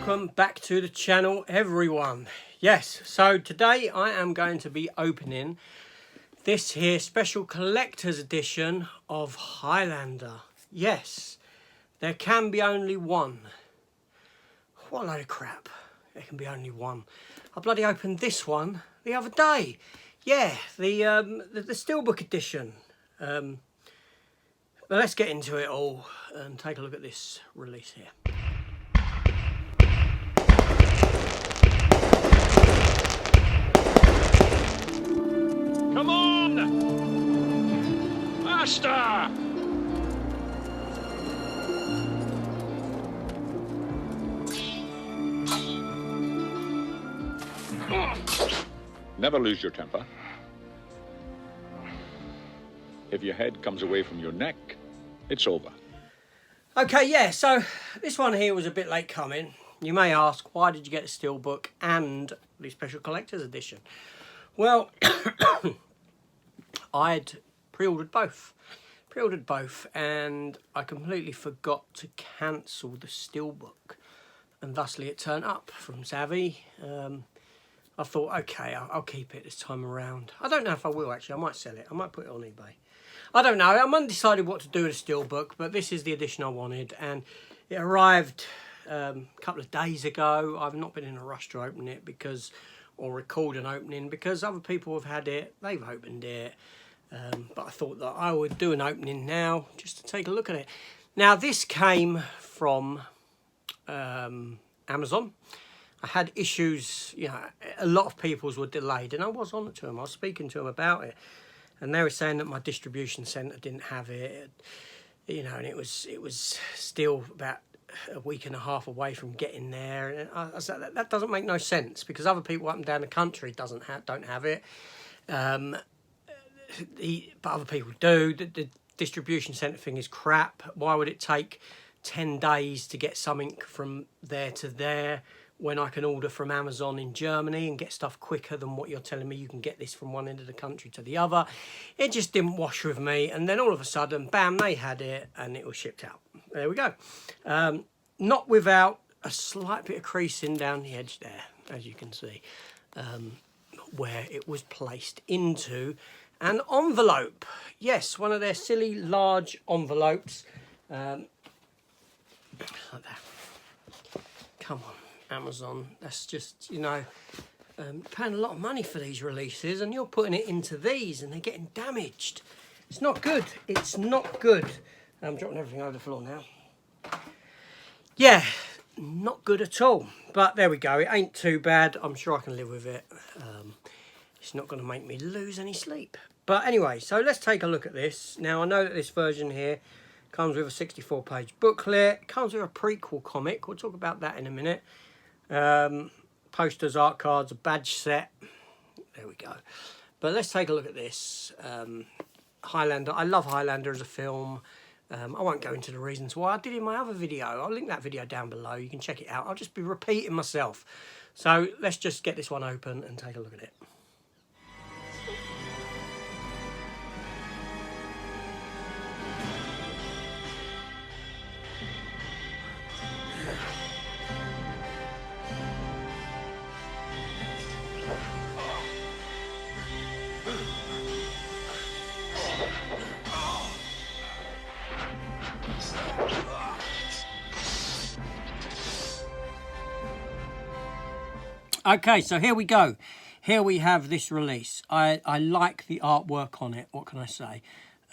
welcome back to the channel, everyone. Yes, so today I am going to be opening this here special collector's edition of Highlander. Yes, there can be only one. What a load of crap. There can be only one. I bloody opened this one the other day. Yeah, the Steelbook edition. But let's get into it all and take a look at this release here. Come on! Faster! Never lose your temper. If your head comes away from your neck, it's over. Okay, yeah, so this one here was a bit late coming. You may ask, why did you get a Steelbook and the special collector's edition? Well, I'd pre-ordered both. And I completely forgot to cancel the Steelbook. And thusly it turned up from Savvy. I thought, okay, I'll keep it this time around. I don't know if I will, actually. I might sell it. I might put it on eBay. I don't know. I'm undecided what to do with the Steelbook, but this is the edition I wanted. And it arrived a couple of days ago. I've not been in a rush to open it or record an opening because other people have had it. They've opened it. But I thought that I would do an opening now just to take a look at it. Now, this came from Amazon. I had issues, you know, a lot of people's were delayed, and I was on it to them. I was speaking to them about it, and they were saying that my distribution centre didn't have it, you know, and it was still about a week and a half away from getting there. And I said that doesn't make no sense because other people up and down the country don't have it, but other people do. The distribution centre thing is crap. Why would it take 10 days to get something from there to there when I can order from Amazon in Germany and get stuff quicker than what you're telling me you can get this from one end of the country to the other? It just didn't wash with me, and then all of a sudden, bam, they had it and it was shipped out. There we go. Not without a slight bit of creasing down the edge there, as you can see, where it was placed into an envelope. Yes, one of their silly large envelopes. Like that. Come on, Amazon. That's just, you know, paying a lot of money for these releases and you're putting it into these and they're getting damaged. It's not good. It's not good. I'm dropping everything over the floor now. Yeah, not good at all. But there we go. It ain't too bad. I'm sure I can live with it. It's not going to make me lose any sleep. But anyway, so let's take a look at this. Now, I know that this version here comes with a 64-page booklet. Comes with a prequel comic. We'll talk about that in a minute. Posters, art cards, a badge set. There we go. But let's take a look at this. Highlander. I love Highlander as a film. I won't go into the reasons why. I did in my other video. I'll link that video down below. You can check it out. I'll just be repeating myself. So let's just get this one open and take a look at it. Okay, so here we go. Here we have this release. I like the artwork on it. What can I say?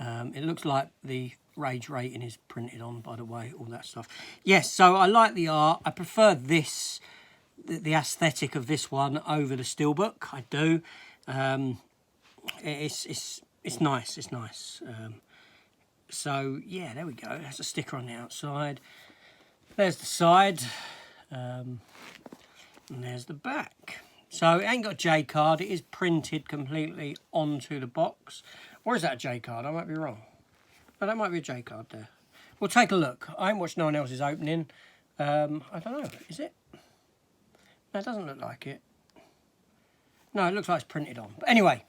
It looks like the rage rating is printed on, by the way, all that stuff. Yes, so I like the art. I prefer this, the aesthetic of this one over the Steelbook. I do. It's nice. It's nice. So yeah, there we go. There's a sticker on the outside. There's the side. And there's the back. So it ain't got a J card. It is printed completely onto the box. Or is that a J card? I might be wrong. No, that might be a J card there. We'll take a look. I ain't watched no one else's opening. I don't know. Is it? No, it doesn't look like it. No, it looks like it's printed on. But anyway,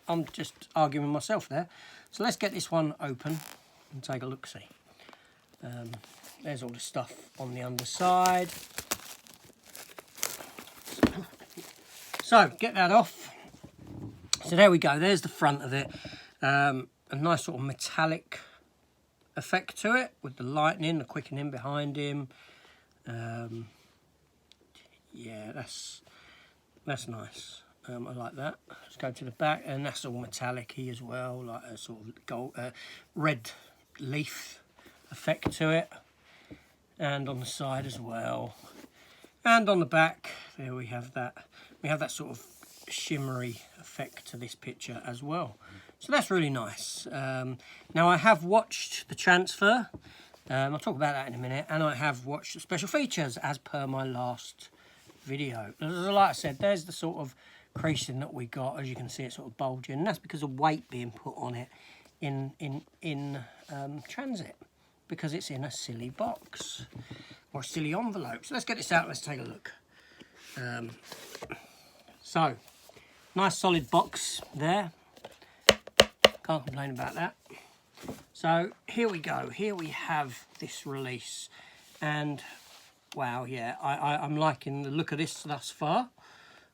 I'm just arguing with myself there. So let's get this one open and take a look-see. There's all the stuff on the underside. So get that off. So there we go, there's the front of it. A nice sort of metallic effect to it with the lightning, the quickening behind him. Yeah, that's nice. I like that. Let's go to the back, and that's all metallic-y as well, like a sort of gold, red leaf effect to it. And on the side as well. And on the back, there we have that. We have that sort of shimmery effect to this picture as well. So that's really nice. Now I have watched the transfer. I'll talk about that in a minute. And I have watched the special features as per my last video. Like I said, there's the sort of creasing that we got. As you can see, it's sort of bulging. And that's because of weight being put on it in transit, because it's in a silly box or a silly envelope. So let's get this out. Let's take a look. So nice solid box there. Can't complain about that. So here we go. Here we have this release, and wow, yeah, I'm liking the look of this thus far.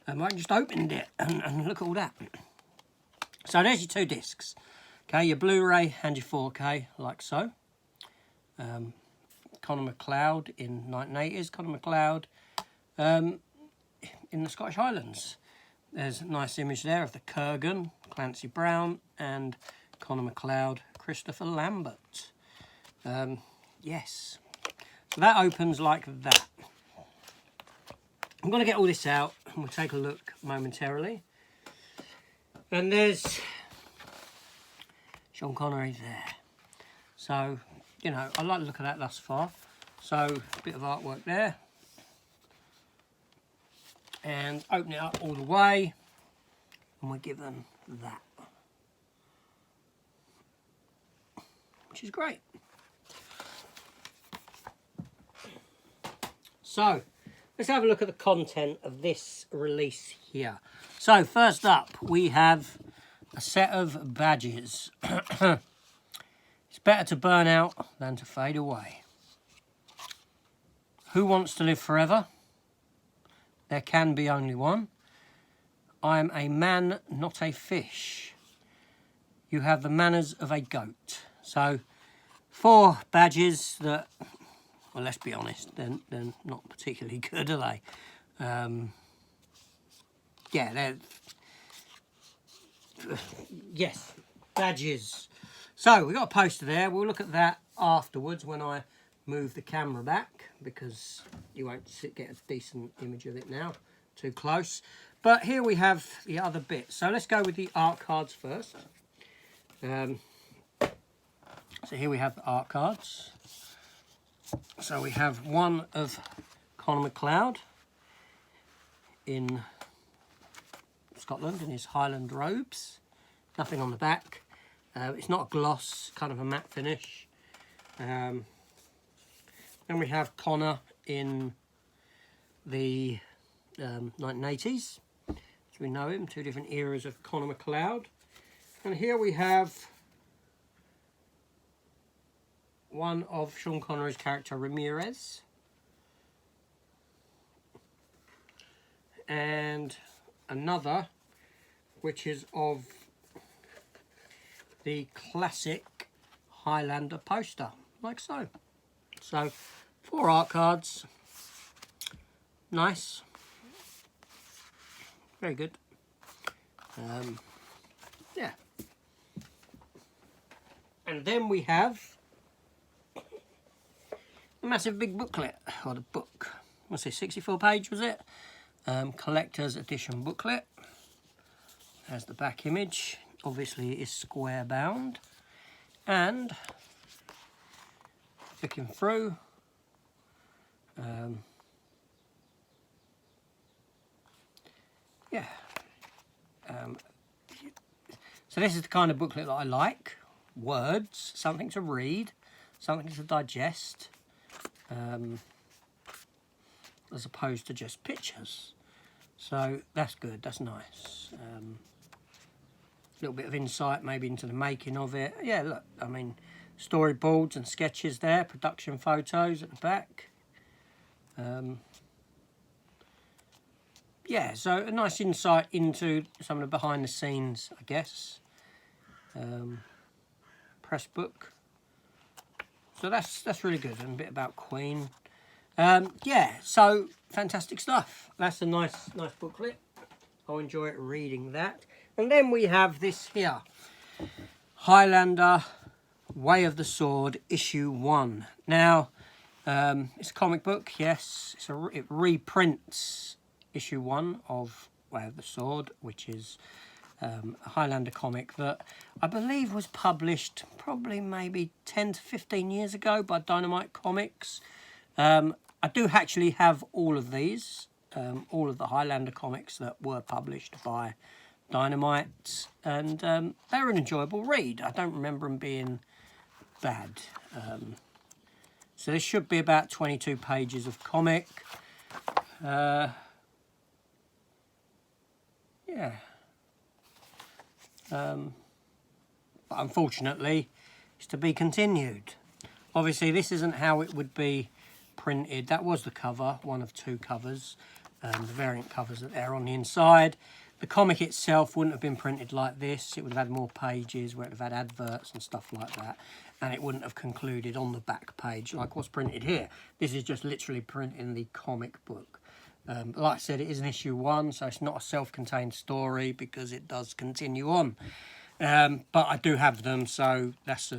I just opened it and look at all that. So there's your 2 discs. Okay, your Blu-ray and your 4K, like so. Conor McLeod in 1980s, Conor McLeod in the Scottish Highlands. There's a nice image there of the Kurgan, Clancy Brown, and Conor McLeod, Christopher Lambert. Yes. So that opens like that. I'm going to get all this out and we'll take a look momentarily. And there's Sean Connery there. So, you know, I like the look of that thus far. So, a bit of artwork there. And open it up all the way. And we're given that. Which is great. So, let's have a look at the content of this release here. So, first up, we have a set of badges. It's better to burn out than to fade away. Who wants to live forever? There can be only one. I am a man, not a fish. You have the manners of a goat. So, 4 badges that, well, let's be honest, they're not particularly good, are they? Yeah, they're... Yes, badges. So, we've got a poster there. We'll look at that afterwards when I move the camera back, because you won't get a decent image of it now, too close. But here we have the other bits. So let's go with the art cards first. So here we have the art cards. So we have one of Conor McLeod in Scotland in his Highland robes. Nothing on the back. It's not a gloss, kind of a matte finish. Then we have Conor in the 1980s. So we know him, 2 different eras of Conor McLeod. And here we have one of Sean Connery's character, Ramirez. And another, which is of the classic Highlander poster, like so. So, 4 art cards. Nice. Very good. Yeah. And then we have a massive big booklet, or the book. What's this, 64 page was it? Collector's edition booklet. Has the back image. Obviously it is square bound. And flicking through, yeah. So this is the kind of booklet that I like. Words, something to read, something to digest, as opposed to just pictures. So that's good, that's nice. A little bit of insight maybe into the making of it. Yeah, look, I mean, storyboards and sketches there, production photos at the back. yeah, so a nice insight into some of the behind the scenes, I guess. Press book. So that's really good, and a bit about Queen. Yeah, so fantastic stuff. That's a nice booklet. I'll enjoy it reading that. And then we have this here, Highlander, Way of the Sword, issue 1. Now, it's a comic book, yes. It reprints issue 1 of Way of the Sword, which is a Highlander comic that I believe was published probably maybe 10 to 15 years ago by Dynamite Comics. I do actually have all of these, all of the Highlander comics that were published by Dynamite, and they're an enjoyable read. I don't remember them being bad. So this should be about 22 pages of comic. Yeah. But unfortunately, it's to be continued. Obviously, this isn't how it would be printed. That was the cover, one of 2 covers, the variant covers that are on the inside. The comic itself wouldn't have been printed like this. It would have had more pages, where it would have had adverts and stuff like that, and it wouldn't have concluded on the back page like what's printed here. This is just literally printing the comic book. Like I said, it is an issue 1, so it's not a self-contained story because it does continue on. But I do have them, so that's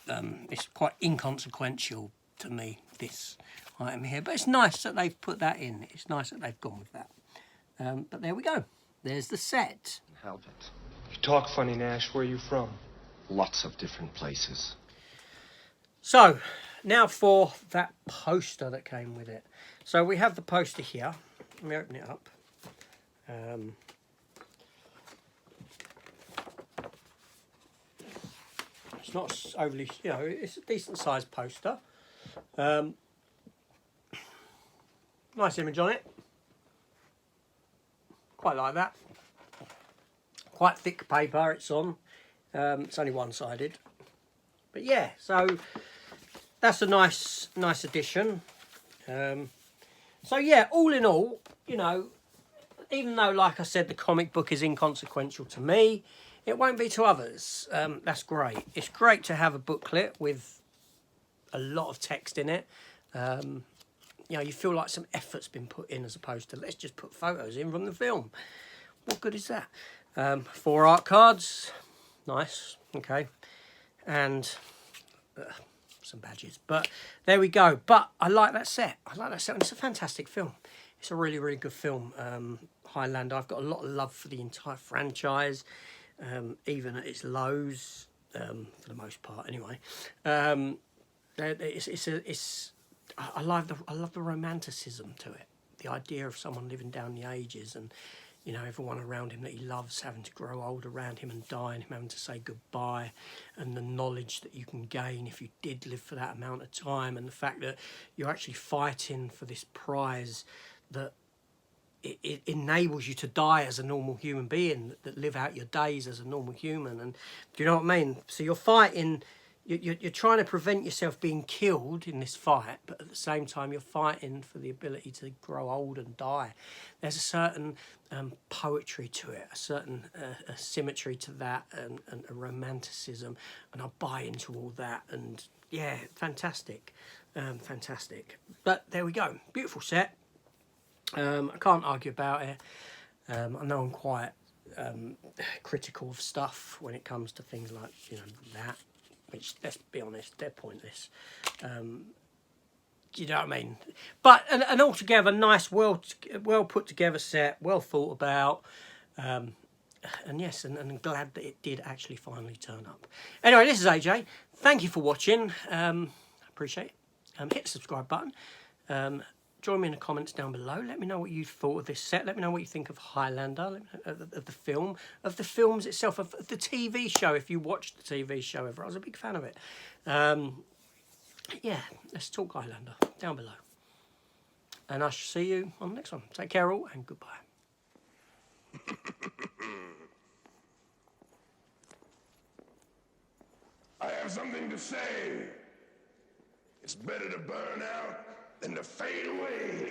it's quite inconsequential to me, this item here. But it's nice that they've put that in. It's nice that they've gone with that. But there we go. There's the set. Helvet. You talk funny, Nash. Where are you from? Lots of different places. So, now for that poster that came with it. So we have the poster here. Let me open it up. It's not overly, it's a decent sized poster. Nice image on it. Quite like that. Quite thick paper it's on. It's only one-sided. But yeah, so that's a nice addition. So yeah, all in all, even though, like I said, the comic book is inconsequential to me, it won't be to others. That's great. It's great to have a booklet with a lot of text in it. You feel like some effort's been put in, as opposed to let's just put photos in from the film. What good is that? 4 art cards. Nice. Okay. And some badges. But there we go. But I like that set. And it's a fantastic film. It's a really, really good film. Highlander. I've got a lot of love for the entire franchise, even at its lows, for the most part anyway. I love the romanticism to it. The idea of someone living down the ages, and everyone around him that he loves having to grow old around him and die, and him having to say goodbye, and the knowledge that you can gain if you did live for that amount of time, and the fact that you're actually fighting for this prize that it enables you to die as a normal human being, that live out your days as a normal human. And do you know what I mean? So you're fighting. You're trying to prevent yourself being killed in this fight, but at the same time you're fighting for the ability to grow old and die. There's a certain poetry to it, a certain a symmetry to that, and a romanticism, and I buy into all that. And yeah, fantastic. But there we go, beautiful set. I can't argue about it. I know I'm quite critical of stuff when it comes to things like that, which, let's be honest, they're pointless. Do you know what I mean? But an altogether nice, well put together set, well thought about. And yes, and I'm glad that it did actually finally turn up. Anyway, this is AJ. Thank you for watching. Appreciate it. Hit the subscribe button. Join me in the comments down below. Let me know what you thought of this set. Let me know what you think of Highlander, of the film, of the films itself, of the TV show, if you watched the TV show ever. I was a big fan of it. Yeah, let's talk Highlander down below. And I shall see you on the next one. Take care all, and goodbye. I have something to say. It's better to burn out than to fade away.